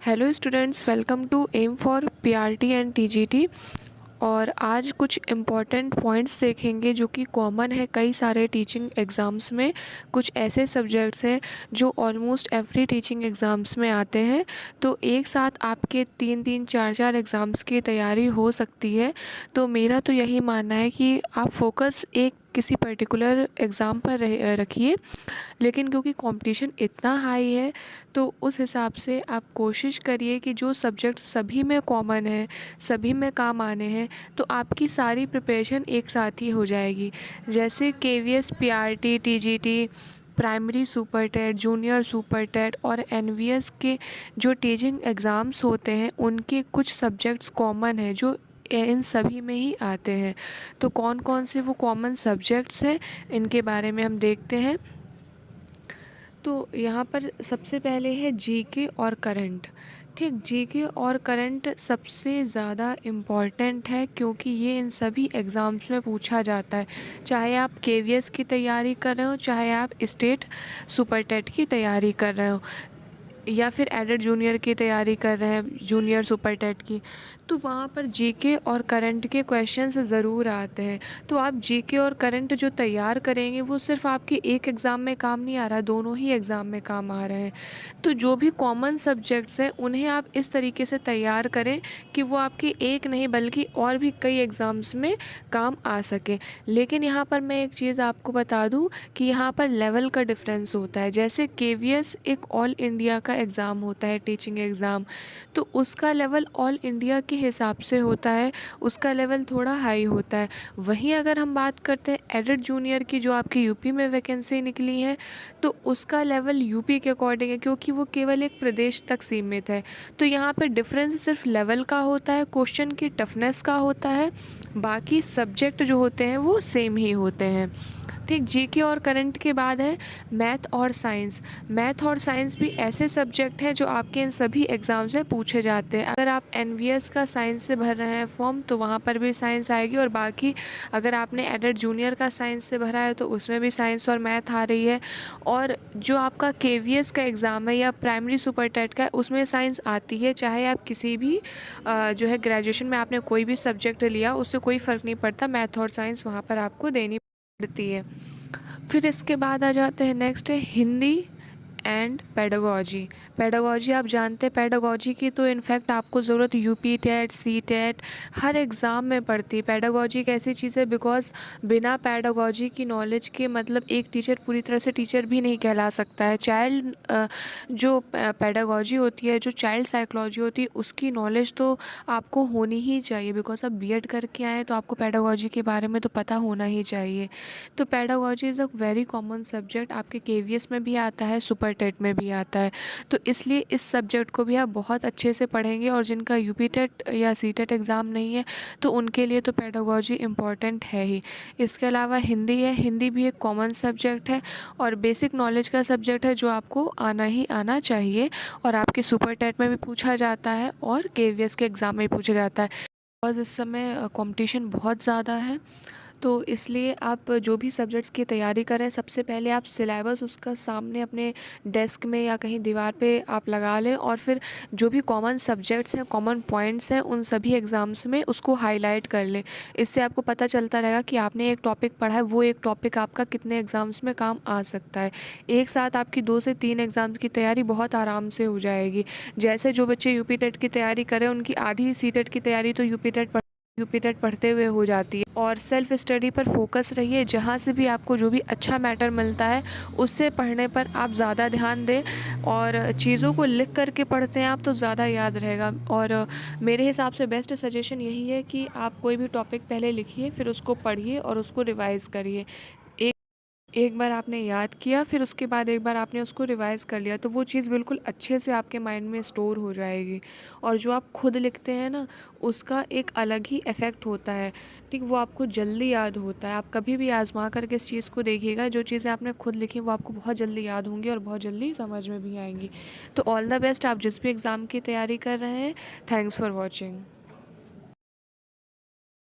Hello students, welcome to M for PRT and TGT. और आज कुछ इम्पॉर्टेंट पॉइंट्स देखेंगे जो कि कॉमन है कई सारे टीचिंग एग्ज़ाम्स में। कुछ ऐसे सब्जेक्ट्स हैं जो ऑलमोस्ट एवरी टीचिंग एग्ज़ाम्स में आते हैं, तो एक साथ आपके 3-3 4-4 एग्ज़ाम्स की तैयारी हो सकती है। तो मेरा तो यही मानना है कि आप फोकस एक किसी पर्टिकुलर एग्ज़ाम पर रखिए, लेकिन क्योंकि कंपटीशन इतना हाई है तो उस हिसाब से आप कोशिश करिए कि जो सब्जेक्ट सभी में कॉमन है, सभी में काम आने हैं, तो आपकी सारी प्रिपरेशन एक साथ ही हो जाएगी। जैसे KVS, PRT, TGT, primary super TET, junior super TET और एनवीएस के जो टीचिंग एग्ज़ाम्स होते हैं उनके कुछ सब्जेक्ट्स कॉमन हैं जो इन सभी में ही आते हैं। तो कौन कौन से वो कॉमन सब्जेक्ट्स हैं, इनके बारे में हम देखते हैं। तो यहाँ पर सबसे पहले है जीके और करंट। ठीक, जीके और करंट सबसे ज़्यादा इम्पॉर्टेंट है क्योंकि ये इन सभी एग्ज़ाम्स में पूछा जाता है। चाहे आप केवीएस की तैयारी कर रहे हो, चाहे आप स्टेट सुपर टेट की तैयारी कर रहे हो, या फिर एडेड जूनियर की तैयारी कर रहे हैं, जूनियर सुपर टेट की, तो वहाँ पर जीके और करंट के क्वेश्चंस ज़रूर आते हैं। तो आप जीके और करंट जो तैयार करेंगे वो सिर्फ आपके एक एग्ज़ाम में काम नहीं आ रहा, दोनों ही एग्ज़ाम में काम आ रहे हैं। तो जो भी कॉमन सब्जेक्ट्स हैं उन्हें आप इस तरीके से तैयार करें कि वो आपके एक नहीं बल्कि और भी कई एग्ज़ाम्स में काम आ सके। लेकिन यहाँ पर मैं एक चीज़ आपको बता दूँ कि यहाँ पर लेवल का डिफरेंस होता है। जैसे केवीएस एक ऑल इंडिया का एग्ज़ाम होता है, टीचिंग एग्ज़ाम, तो उसका लेवल ऑल इंडिया के हिसाब से होता है, उसका लेवल थोड़ा हाई होता है। वहीं अगर हम बात करते हैं एडेड जूनियर की, जो आपकी यूपी में वैकेंसी निकली है, तो उसका लेवल यूपी के अकॉर्डिंग है क्योंकि वो केवल एक प्रदेश तक सीमित है। तो यहाँ पे डिफरेंस सिर्फ लेवल का होता है, क्वेश्चन की टफनेस का होता है, बाकी सब्जेक्ट जो होते हैं वो सेम ही होते हैं। ठीक, जीके और करंट के बाद है मैथ और साइंस। मैथ और साइंस भी ऐसे सब्जेक्ट हैं जो आपके इन सभी एग्ज़ाम से पूछे जाते हैं। अगर आप एनवीएस का साइंस से भर रहे हैं फॉर्म तो वहाँ पर भी साइंस आएगी, और बाकी अगर आपने एडेड जूनियर का साइंस से भरा है तो उसमें भी साइंस और मैथ आ रही है। और जो आपका केवीएस का एग्ज़ाम है या प्राइमरी सुपर टेट का है उसमें साइंस आती है, चाहे आप किसी भी जो है ग्रेजुएशन में आपने कोई भी सब्जेक्ट लिया, उससे कोई फ़र्क नहीं पड़ता, मैथ और साइंस वहाँ पर आपको देनी पड़ती है। फिर इसके बाद आ जाते हैं, नेक्स्ट है हिंदी एंड पेडागोजी। पेडागोजी आप जानते हैं, पेडागोजी की तो इनफैक्ट आपको ज़रूरत यूपी टेट, सी टेट हर एग्ज़ाम में पड़ती है। पेडागोजी एक ऐसी चीज़ है बिकॉज बिना पेडागोजी की नॉलेज के मतलब एक टीचर पूरी तरह से टीचर भी नहीं कहला सकता है। चाइल्ड जो पेडागोजी होती है, जो चाइल्ड साइकोलॉजी होती है, उसकी नॉलेज तो आपको होनी ही चाहिए बिकॉज आप बीएड करके आए हैं तो आपको पेडागोजी के बारे में तो पता होना ही चाहिए। तो pedagogy is a very common subject, आपके केवीएस में भी आता है, सुपर टेट में भी आता है। तो इसलिए इस सब्जेक्ट को भी आप बहुत अच्छे से पढ़ेंगे, और जिनका यूपी टेट या सी टेट एग्ज़ाम नहीं है तो उनके लिए तो पेडागोजी इम्पॉर्टेंट है ही। इसके अलावा हिंदी है, हिंदी भी एक कॉमन सब्जेक्ट है और बेसिक नॉलेज का सब्जेक्ट है जो आपको आना ही आना चाहिए, और आपके सुपर टेट में भी पूछा जाता है और केवीएस के एग्ज़ाम में भी पूछा जाता है। और इस समय कंपटीशन बहुत ज़्यादा है, तो इसलिए आप जो भी सब्जेक्ट्स की तैयारी करें सबसे पहले आप सिलेबस उसका सामने अपने डेस्क में या कहीं दीवार पे आप लगा लें, और फिर जो भी कॉमन सब्जेक्ट्स हैं, कॉमन पॉइंट्स हैं, उन सभी एग्ज़ाम्स में उसको हाईलाइट कर लें। इससे आपको पता चलता रहेगा कि आपने एक टॉपिक पढ़ा है, वो एक टॉपिक आपका कितने एग्ज़ाम्स में काम आ सकता है। एक साथ आपकी 2 से 3 एग्ज़ाम्स की तैयारी बहुत आराम से हो जाएगी। जैसे जो बच्चे यूपी टेट की तैयारी करें उनकी आधी सी टेट की तैयारी तो यूपी टेट पढ़ते हुए हो जाती है। और सेल्फ स्टडी पर फोकस रहिए, जहाँ से भी आपको जो भी अच्छा मैटर मिलता है उससे पढ़ने पर आप ज़्यादा ध्यान दें, और चीज़ों को लिख करके पढ़ते हैं आप तो ज़्यादा याद रहेगा। और मेरे हिसाब से बेस्ट सजेशन यही है कि आप कोई भी टॉपिक पहले लिखिए, फिर उसको पढ़िए और उसको रिवाइज़ करिए। एक बार आपने याद किया, फिर उसके बाद एक बार आपने उसको रिवाइज़ कर लिया, तो वो चीज़ बिल्कुल अच्छे से आपके माइंड में स्टोर हो जाएगी। और जो आप खुद लिखते हैं ना, उसका एक अलग ही इफ़ेक्ट होता है। ठीक, वो आपको जल्दी याद होता है। आप कभी भी आज़मा करके इस चीज़ को देखिएगा, जो चीज़ें आपने खुद लिखी वो आपको बहुत जल्दी याद होंगी और बहुत जल्दी समझ में भी आएंगी। तो ऑल द बेस्ट, आप जिस भी एग्ज़ाम की तैयारी कर रहे हैं। Thanks for watching.